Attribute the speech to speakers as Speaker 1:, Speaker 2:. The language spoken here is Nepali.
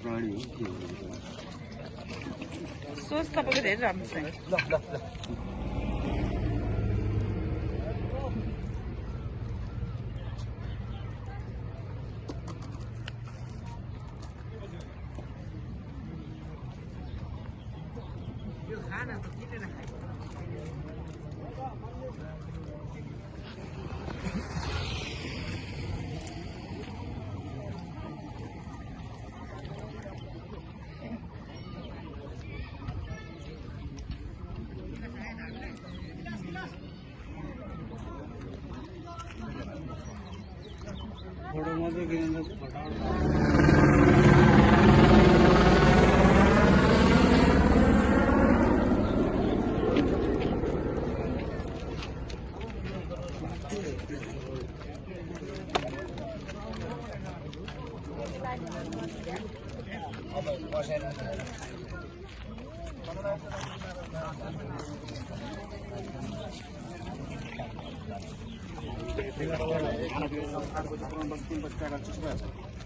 Speaker 1: प्राणी
Speaker 2: सोच तपाईँको धेरै राम्रो छ। यो खाना त किनेर खाइ
Speaker 1: फोटो मात्रै किनेर फटाफट खाना